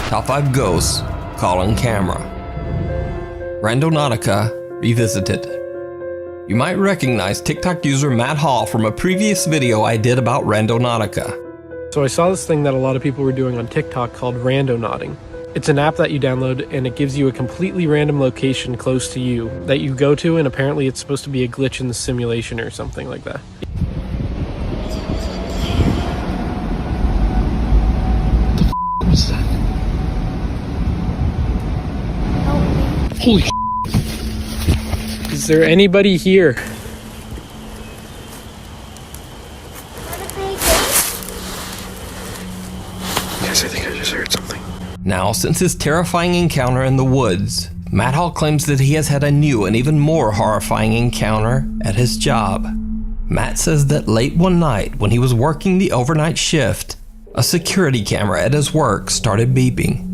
Top 5 Ghosts Caught on Camera. Randonautica Revisited. You might recognize TikTok user Matt Hall from a previous video I did about Randonautica. So I saw this thing that a lot of people were doing on TikTok called randonauting. It's an app that you download and it gives you a completely random location close to you that you go to, and apparently it's supposed to be a glitch in the simulation or something like that. What was that? Holy shit. Is there anybody here? Yes, I think I just heard something. Now, since his terrifying encounter in the woods, Matt Hall claims that he has had a new and even more horrifying encounter at his job. Matt says that late one night when he was working the overnight shift, a security camera at his work started beeping.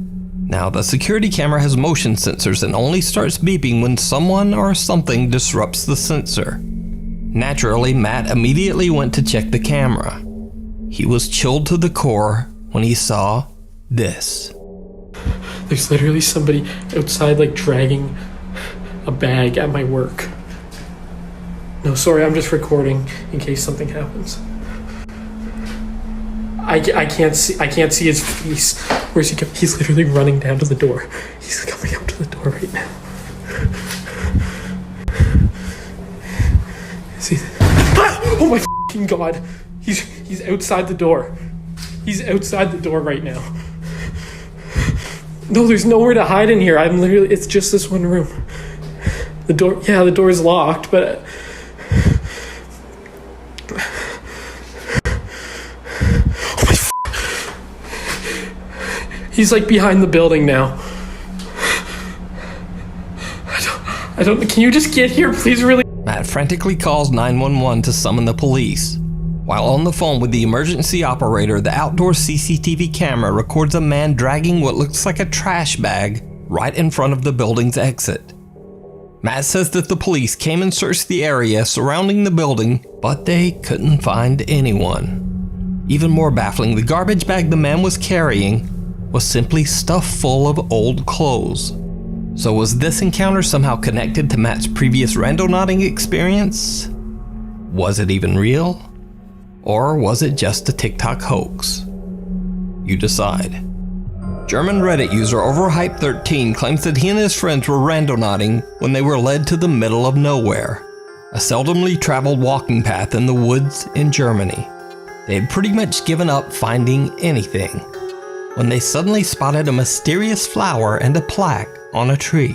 Now, the security camera has motion sensors and only starts beeping when someone or something disrupts the sensor. Naturally, Matt immediately went to check the camera. He was chilled to the core when he saw this. There's literally somebody outside, like, dragging a bag at my work. No, sorry, I'm just recording in case something happens. I can't see his face. Where's he going? He's literally running down to the door. He's coming up to the door right now. See? Oh my fucking god! He's outside the door. He's outside the door right now. No, there's nowhere to hide in here. It's just this one room. The door is locked, but oh my he's like behind the building now. I don't can you just get here, please, really? Matt frantically calls 911 to summon the police. While on the phone with the emergency operator, the outdoor CCTV camera records a man dragging what looks like a trash bag right in front of the building's exit. Matt says that the police came and searched the area surrounding the building, but they couldn't find anyone. Even more baffling, the garbage bag the man was carrying was simply stuffed full of old clothes. So was this encounter somehow connected to Matt's previous randonauting experience? Was it even real? Or was it just a TikTok hoax? You decide. German Reddit user Overhype13 claims that he and his friends were randonauting when they were led to the middle of nowhere, a seldomly traveled walking path in the woods in Germany. They had pretty much given up finding anything when they suddenly spotted a mysterious flower and a plaque on a tree.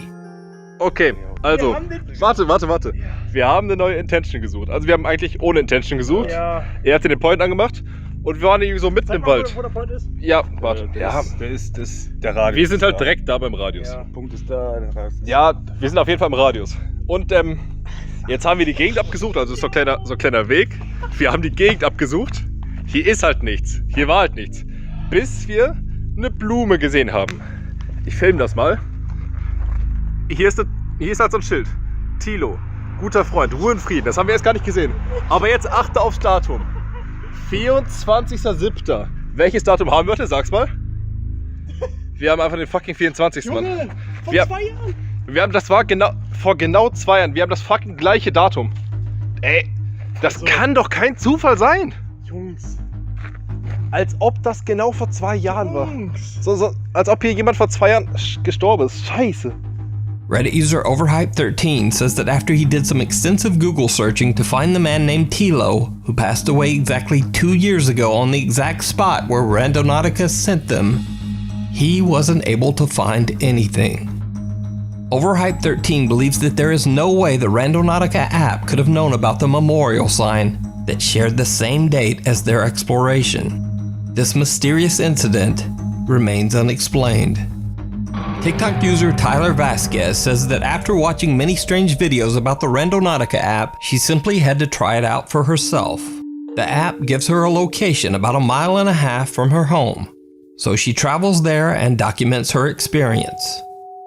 Okay, also, warte. Wir haben eine neue Intention gesucht. Also wir haben eigentlich ohne Intention gesucht. Ja. Er hatte den Point angemacht und wir waren irgendwie so mitten im Wald. Wo der Point ist? Ja, warte. Der ist der Radius. Wir sind halt direkt da beim Radius. Ja, Punkt ist da. Ja, wir sind auf jeden Fall im Radius. Und jetzt haben wir die Gegend abgesucht, also ist so ein kleiner Weg. Wir haben die Gegend abgesucht. Hier ist halt nichts. Hier war halt nichts. Bis wir eine Blume gesehen haben. Ich filme das mal. Hier ist halt so ein Schild. Thilo. Guter Freund, Ruhe und Frieden, das haben wir jetzt gar nicht gesehen. Aber jetzt achte aufs Datum. 24.07. Welches Datum haben wir heute? Sag's mal. Wir haben einfach den fucking 24. Junge, Mann. vor 2 Jahren. Das war vor genau 2 Jahren. Wir haben das fucking gleiche Datum. Ey, das kann doch kein Zufall sein. Jungs. Als ob das genau vor 2 Jahren war. So, als ob hier jemand vor 2 Jahren gestorben ist. Scheiße. Reddit user Overhype13 says that after he did some extensive Google searching to find the man named Thilo, who passed away exactly 2 years ago on the exact spot where Randonautica sent them, he wasn't able to find anything. Overhype13 believes that there is no way the Randonautica app could have known about the memorial sign that shared the same date as their exploration. This mysterious incident remains unexplained. TikTok user Tyler Vasquez says that after watching many strange videos about the Randonautica app, she simply had to try it out for herself. The app gives her a location about 1.5 miles from her home, so she travels there and documents her experience.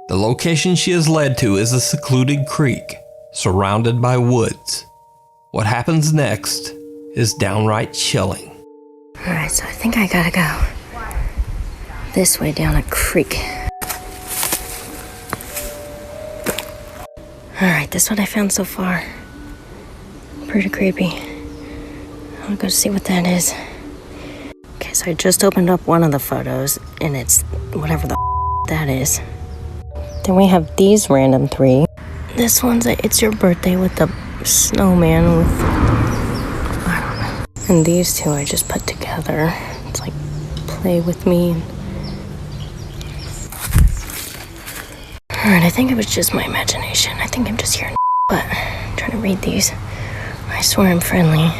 The location she is led to is a secluded creek, surrounded by woods. What happens next is downright chilling. Alright, so I think I gotta go. this way down a creek. Alright, this is what I found so far. Pretty creepy. I'll go see what that is. Okay, so I just opened up one of the photos, and it's whatever the that is. Then we have these random three. This one's a It's Your Birthday with the snowman with, I don't know. And these two I just put together. It's like, play with me. Alright, I think it was just my imagination. I think I'm just hearing but I'm trying to read these. I swear I'm friendly.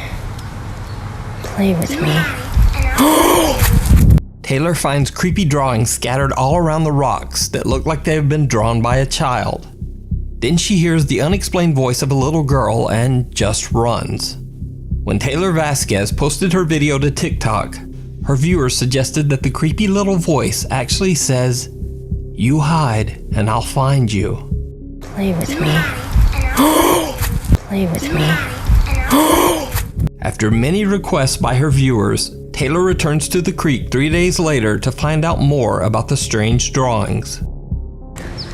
Play with me. Taylor finds creepy drawings scattered all around the rocks that look like they have been drawn by a child. Then she hears the unexplained voice of a little girl and just runs. When Taylor Vasquez posted her video to TikTok, her viewers suggested that the creepy little voice actually says, "You hide and I'll find you." Play with me. Play with me. After many requests by her viewers, Taylor returns to the creek 3 days later to find out more about the strange drawings.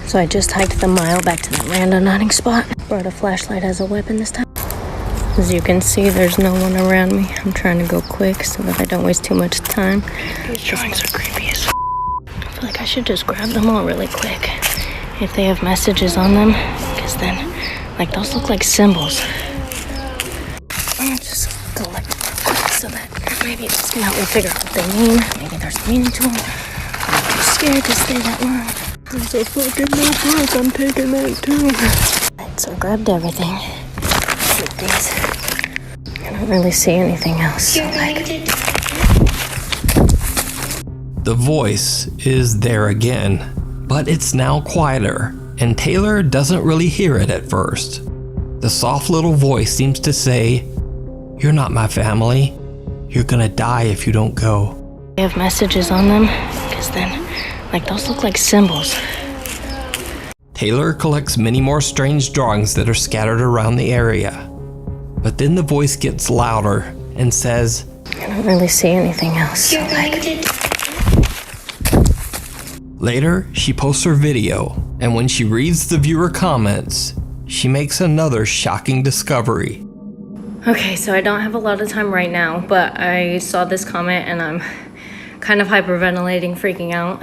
So I just hiked the mile back to that random nodding spot. Brought a flashlight as a weapon this time. As you can see, there's no one around me. I'm trying to go quick so that I don't waste too much time. These drawings are creepy as I feel like I should just grab them all really quick. If they have messages on them, because then, like, those look like symbols. I'll just collect them quick so that maybe this can help me figure out what they mean. Maybe there's meaning to them. I'm too scared to stay that long. There's a fucking notebook. I'm taking that too. Right, so I grabbed everything. Keep these. I don't really see anything else. So like, The voice is there again, but it's now quieter, and Taylor doesn't really hear it at first. The soft little voice seems to say, "You're not my family. You're gonna die if you don't go." they have messages on them, because then, like, those look like symbols. Taylor collects many more strange drawings that are scattered around the area. But then the voice gets louder and says, I don't really see anything else. So like, later, she posts her video, and when she reads the viewer comments, she makes another shocking discovery. okay, so I don't have a lot of time right now, but I saw this comment and I'm kind of hyperventilating, freaking out.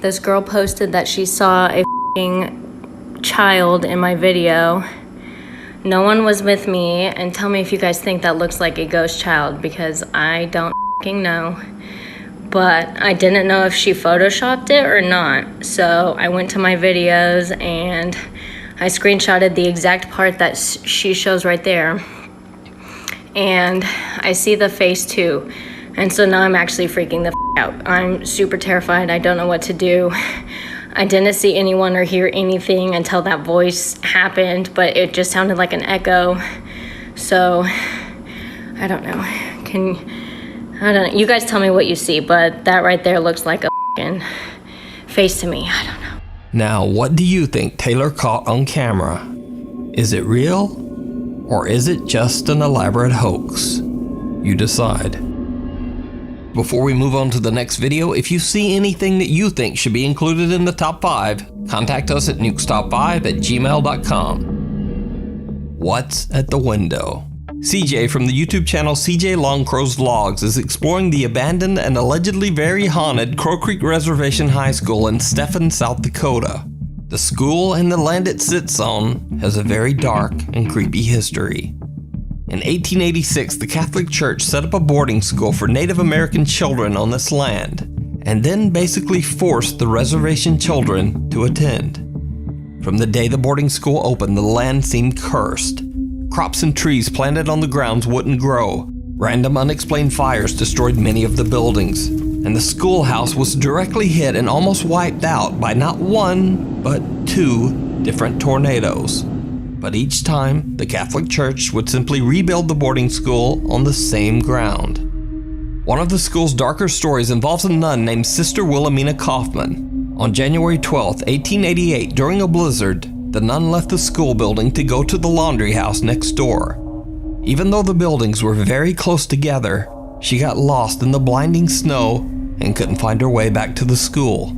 This girl posted that she saw a f***ing child in my video. No one was with me, and tell me if you guys think that looks like a ghost child, because I don't f***ing know. But I didn't know if she photoshopped it or not. So I went to my videos and I screenshotted the exact part that she shows right there. And I see the face too. And so now I'm actually freaking the f*** out. I'm super terrified. I don't know what to do. I didn't see anyone or hear anything until that voice happened, but it just sounded like an echo. So I don't know. I don't know. You guys tell me what you see, but that right there looks like a f***ing face to me. I don't know. Now, what do you think Taylor caught on camera? Is it real? Or is it just an elaborate hoax? You decide. Before we move on to the next video, if you see anything that you think should be included in the top 5, contact us at nukestop5@gmail.com. What's at the window? CJ from the YouTube channel CJ Longcrow's Vlogs is exploring the abandoned and allegedly very haunted Crow Creek Reservation High School in Stephan, South Dakota. The school and the land it sits on has a very dark and creepy history. In 1886, the Catholic Church set up a boarding school for Native American children on this land, and then basically forced the reservation children to attend. From the day the boarding school opened, the land seemed cursed. Crops and trees planted on the grounds wouldn't grow. Random unexplained fires destroyed many of the buildings, and the schoolhouse was directly hit and almost wiped out by not one, but 2 different tornadoes. But each time, the Catholic Church would simply rebuild the boarding school on the same ground. One of the school's darker stories involves a nun named Sister Wilhelmina Kaufman. On January 12, 1888, during a blizzard, the nun left the school building to go to the laundry house next door. Even though the buildings were very close together, she got lost in the blinding snow and couldn't find her way back to the school.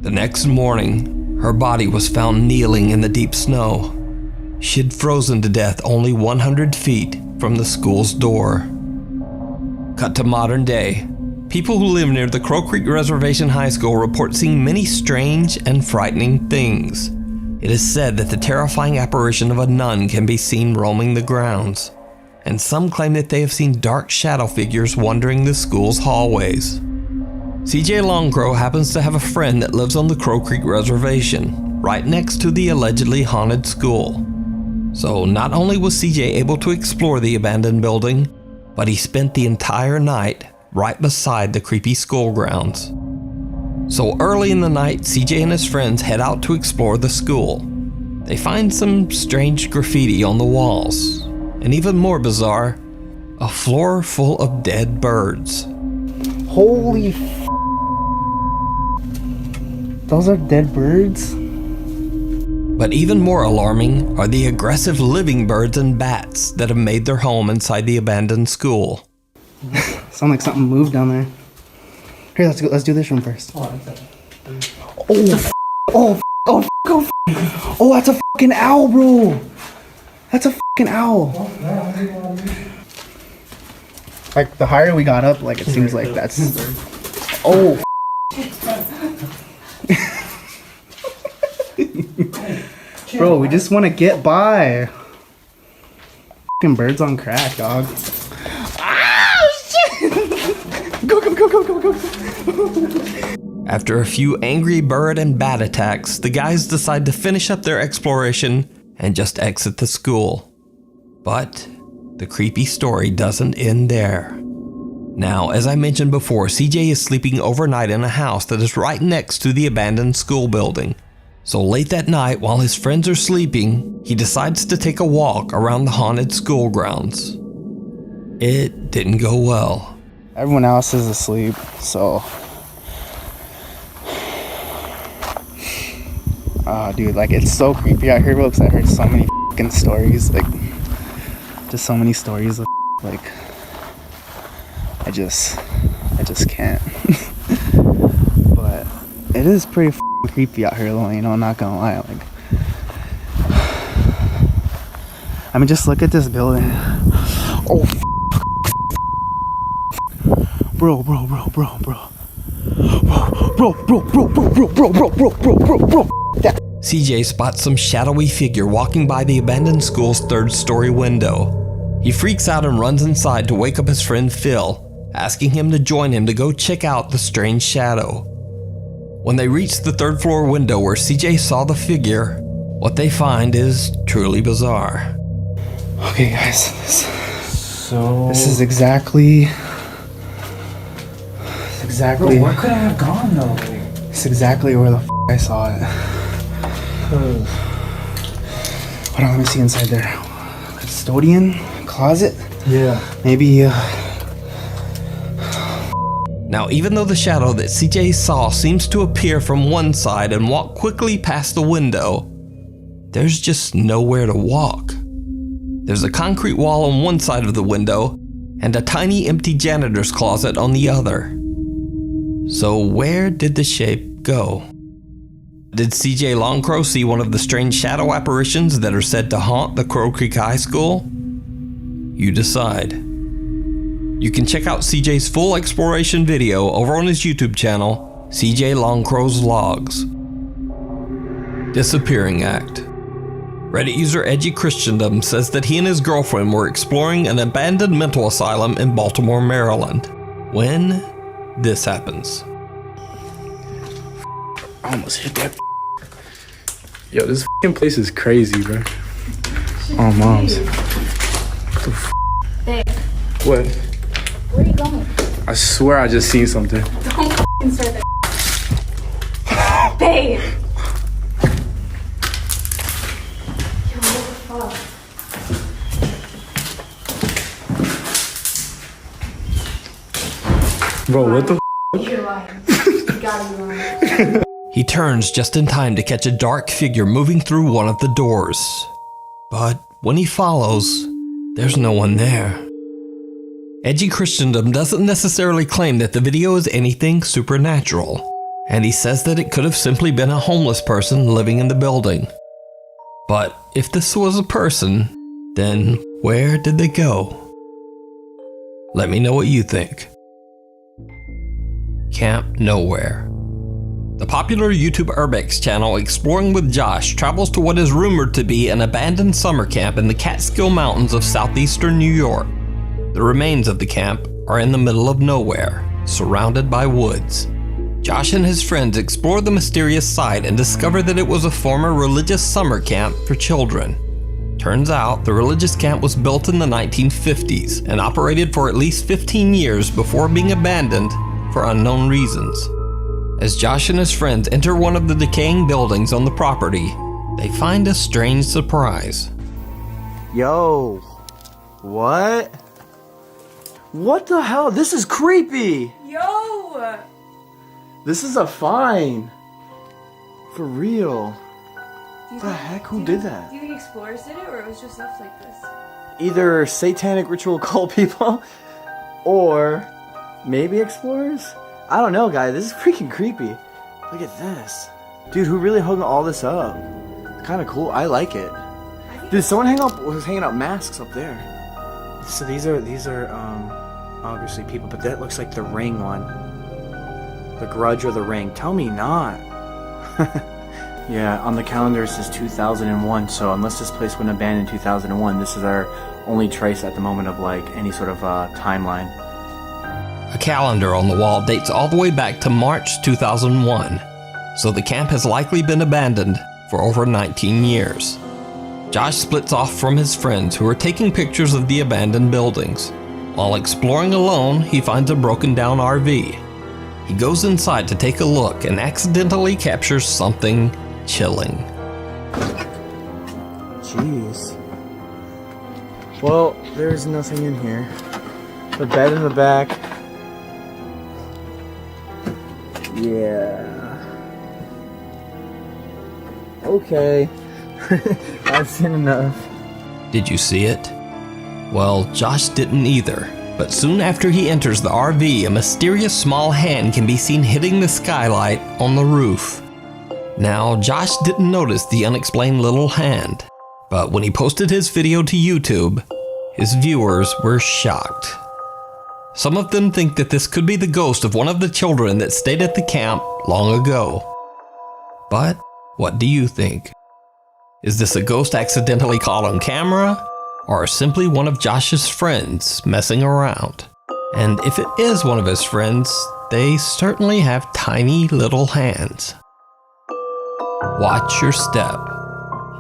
The next morning, her body was found kneeling in the deep snow. She'd frozen to death only 100 feet from the school's door. Cut to modern day. People who live near the Crow Creek Reservation High School report seeing many strange and frightening things. It is said that the terrifying apparition of a nun can be seen roaming the grounds, and some claim that they have seen dark shadow figures wandering the school's hallways. CJ Longcrow happens to have a friend that lives on the Crow Creek Reservation, right next to the allegedly haunted school. So not only was CJ able to explore the abandoned building, but he spent the entire night right beside the creepy school grounds. So early in the night, CJ and his friends head out to explore the school. They find some strange graffiti on the walls, and even more bizarre, a floor full of dead birds. Holy f***. Those are dead birds? But even more alarming are the aggressive living birds and bats that have made their home inside the abandoned school. Sound like something moved down there. Here, let's go. Let's do this room first. Oh, that's a fucking owl, bro. That's a fucking owl. Like the higher we got up, like it seems like that's. Oh. Bro, we just want to get by. Fucking birds on crack, dog. Go. After a few angry bird and bat attacks, the guys decide to finish up their exploration and just exit the school. But the creepy story doesn't end there. Now, as I mentioned before, CJ is sleeping overnight in a house that is right next to the abandoned school building. So late that night, while his friends are sleeping, he decides to take a walk around the haunted school grounds. It didn't go well. Everyone else is asleep, so. Oh, dude, like it's so creepy out here, bro, because I heard so many fucking stories, like, just so many stories of like, I just can't. But it is pretty creepy out here, though, you know, I'm not gonna lie, like, I mean, just look at this building. Oh, bro. CJ spots some shadowy figure walking by the abandoned school's third-story window. He freaks out and runs inside to wake up his friend Phil, asking him to join him to go check out the strange shadow. When they reach the third-floor window where CJ saw the figure, what they find is truly bizarre. Okay, guys, this is exactly. Bro, where could I have gone though? It's exactly where the I saw it. Hold on, let me see inside there. Custodian closet? Yeah. Maybe. Now, even though the shadow that CJ saw seems to appear from one side and walk quickly past the window, there's just nowhere to walk. There's a concrete wall on one side of the window and a tiny empty janitor's closet on the other. So where did the shape go? Did CJ Longcrow see one of the strange shadow apparitions that are said to haunt the Crow Creek High School? You decide. You can check out CJ's full exploration video over on his YouTube channel, CJ Longcrow's Logs. Disappearing Act. Reddit user Edgy Christendom says that he and his girlfriend were exploring an abandoned mental asylum in Baltimore, Maryland, when this happens. I almost hit that. Yo, this fucking place is crazy, bro. Oh, moms. Babe, What? where are you going? I swear I just seen something. Don't f***ing start that. Babe! Yo, what the fuck? Bro, what the You're lying. You gotta be lying. He turns just in time to catch a dark figure moving through one of the doors. But when he follows, there's no one there. Edgy Christendom doesn't necessarily claim that the video is anything supernatural, and he says that it could have simply been a homeless person living in the building. But if this was a person, then where did they go? Let me know what you think. Camp Nowhere. The popular YouTube Urbex channel Exploring with Josh travels to what is rumored to be an abandoned summer camp in the Catskill Mountains of southeastern New York. The remains of the camp are in the middle of nowhere, surrounded by woods. Josh and his friends explore the mysterious site and discover that it was a former religious summer camp for children. Turns out the religious camp was built in the 1950s and operated for at least 15 years before being abandoned for unknown reasons. As Josh and his friends enter one of the decaying buildings on the property, they find a strange surprise. Yo, what? What the hell? This is creepy! Yo! This is a fine. For real. What the heck? Who did that? Do you think explorers did it, or it was just left like this? Either satanic ritual cult people, or maybe explorers? I don't know, guys. This is freaking creepy. Look at this. Dude, who really hung all this up? Kind of cool. I like it. Dude, someone was hanging up masks up there. So these are obviously people, but that looks like the Ring one. The Grudge or the Ring. Tell me not. Yeah, on the calendar it says 2001, so unless this place went abandoned in 2001, this is our only trace at the moment of like any sort of timeline. A calendar on the wall dates all the way back to March 2001, so the camp has likely been abandoned for over 19 years. Josh splits off from his friends who are taking pictures of the abandoned buildings. While exploring alone, he finds a broken down RV. He goes inside to take a look and accidentally captures something chilling. Jeez. Well, there's nothing in here. The bed in the back. Yeah. Okay. I've seen enough. Did you see it? Well, Josh didn't either. But soon after he enters the RV, a mysterious small hand can be seen hitting the skylight on the roof. Now, Josh didn't notice the unexplained little hand, but when he posted his video to YouTube, his viewers were shocked. Some of them think that this could be the ghost of one of the children that stayed at the camp long ago. But what do you think? Is this a ghost accidentally caught on camera? Or simply one of Josh's friends messing around? And if it is one of his friends, they certainly have tiny little hands. Watch your step.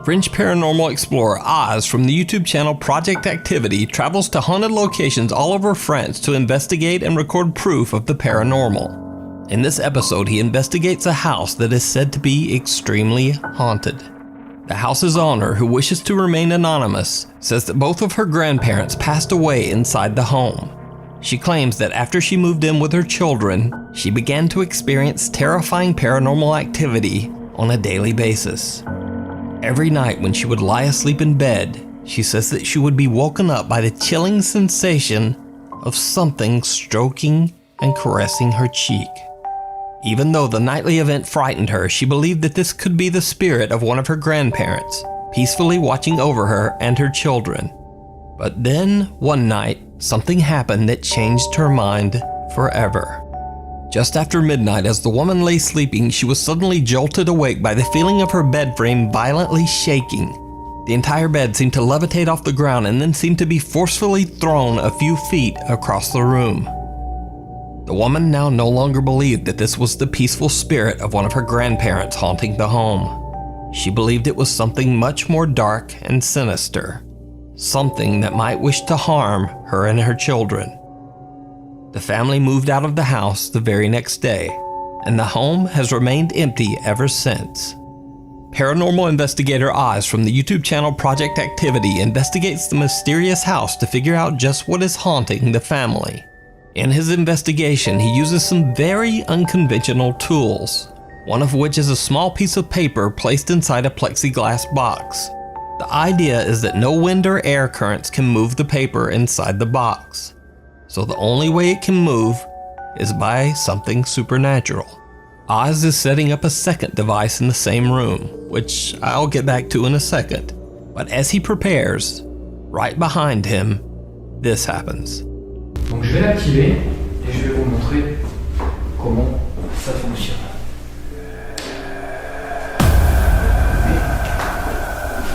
French paranormal explorer Oz from the YouTube channel Project Activity travels to haunted locations all over France to investigate and record proof of the paranormal. In this episode, he investigates a house that is said to be extremely haunted. The house's owner, who wishes to remain anonymous, says that both of her grandparents passed away inside the home. She claims that after she moved in with her children, she began to experience terrifying paranormal activity on a daily basis. Every night when she would lie asleep in bed, she says that she would be woken up by the chilling sensation of something stroking and caressing her cheek. Even though the nightly event frightened her, she believed that this could be the spirit of one of her grandparents, peacefully watching over her and her children. But then, one night, something happened that changed her mind forever. Just after midnight, as the woman lay sleeping, she was suddenly jolted awake by the feeling of her bed frame violently shaking. The entire bed seemed to levitate off the ground and then seemed to be forcefully thrown a few feet across the room. The woman now no longer believed that this was the peaceful spirit of one of her grandparents haunting the home. She believed it was something much more dark and sinister, something that might wish to harm her and her children. The family moved out of the house the very next day, and the home has remained empty ever since. Paranormal investigator Oz from the YouTube channel Project Activity investigates the mysterious house to figure out just what is haunting the family. In his investigation, he uses some very unconventional tools, one of which is a small piece of paper placed inside a plexiglass box. The idea is that no wind or air currents can move the paper inside the box. so the only way it can move is by something supernatural. Oz is setting up a second device in the same room, which I'll get back to in a second. But as he prepares, right behind him, this happens. Donc je vais l'activer et je vais vous montrer comment ça fonctionne.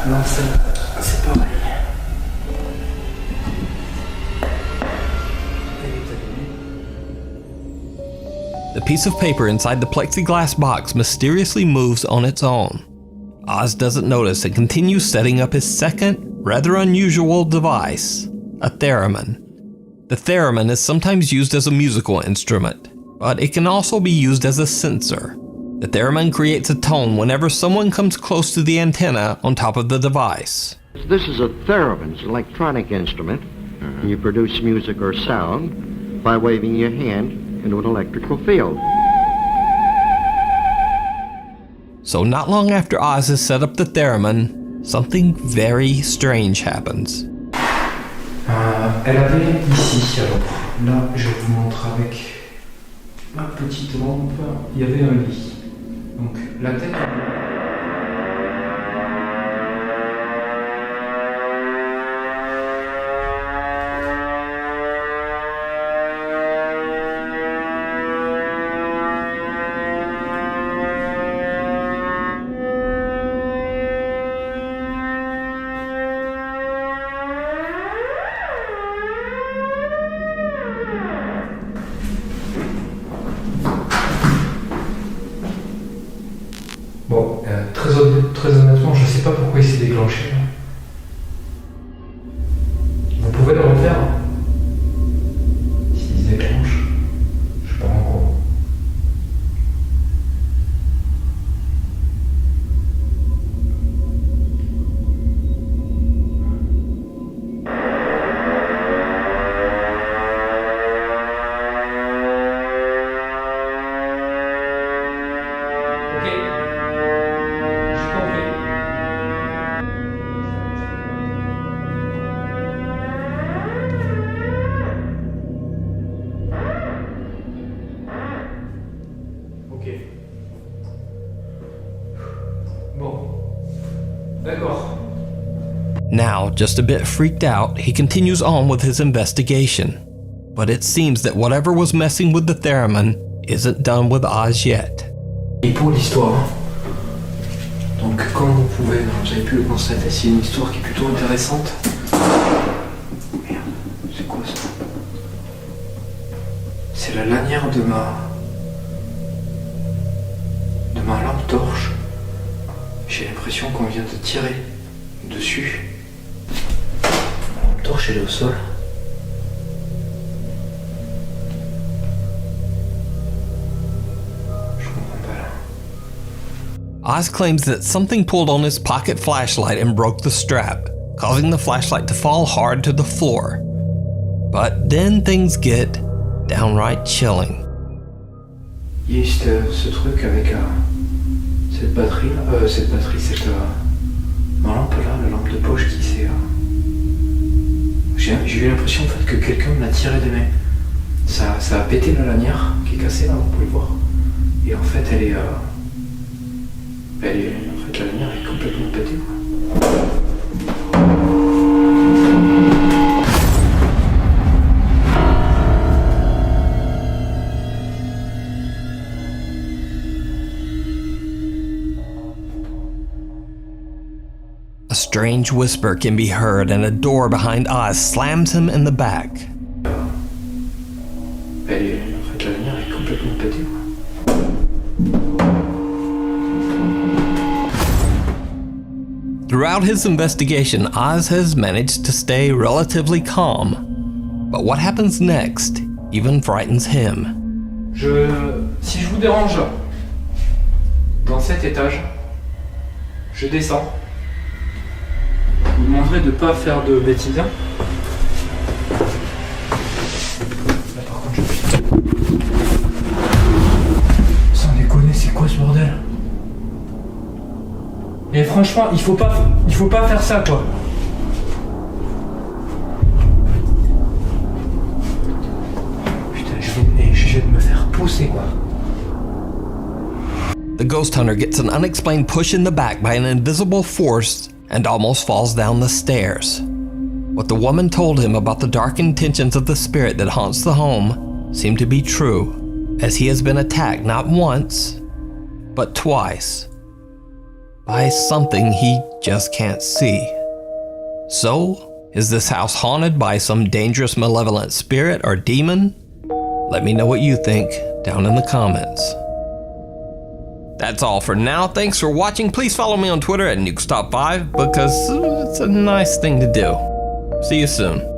Non, c'est pareil. The piece of paper inside the plexiglass box mysteriously moves on its own. Oz doesn't notice and continues setting up his second, rather unusual device, a theremin. The theremin is sometimes used as a musical instrument, but it can also be used as a sensor. The theremin creates a tone whenever someone comes close to the antenna on top of the device. This is a theremin, it's an electronic instrument. And you produce music or sound by waving your hand into an electrical field. So not long after Oz has set up the theremin, something very strange happens. Elle avait ici, alors là je vous montre avec ma petite lampe, il y avait un lit. Donc la tête... Bon, très honnêtement, je sais pas pourquoi il s'est déclenché. Vous pouvez le refaire s'il se déclenche. Je sais pas encore. Now, just a bit freaked out, he continues on with his investigation. But it seems that whatever was messing with the theremin isn't done with Oz yet. Et pour l'histoire, donc comme vous avez pu le constater, c'est une histoire qui est plutôt intéressante. Merde, c'est quoi ça? C'est la lanière de ma lampe torche. J'ai l'impression qu'on vient de tirer dessus. La lampe torche elle est au sol. Oz claims that something pulled on his pocket flashlight and broke the strap, causing the flashlight to fall hard to the floor. But then things get downright chilling. Il y a eu ce truc avec cette batterie, ma lampe là, la lampe de poche qui s'est... J'ai eu l'impression en fait que quelqu'un me l'a tiré des mains. Ça a pété la lanière qui est cassée là, vous pouvez le voir. Et en fait elle est... en fait la lanière est complètement pétée quoi. A strange whisper can be heard and a door behind Oz slams him in the back. En fait la lanière est complètement pétée quoi. Throughout his investigation, Oz has managed to stay relatively calm. But what happens next even frightens him. Si je vous dérange dans cet étage, je descends. Je vous demanderai de ne pas faire de bêtises. Là par contre je suis... Sans déconner, c'est quoi ce bordel? Et franchement, il faut pas faire ça quoi. poussé, quoi. The ghost hunter gets an unexplained push in the back by an invisible force and almost falls down the stairs. What the woman told him about the dark intentions of the spirit that haunts the home seemed to be true, as he has been attacked not once, but twice, by something he just can't see. So, is this house haunted by some dangerous malevolent spirit or demon? Let me know what you think down in the comments. That's all for now. Thanks for watching. Please follow me on Twitter at NukesTop5 because it's a nice thing to do. See you soon.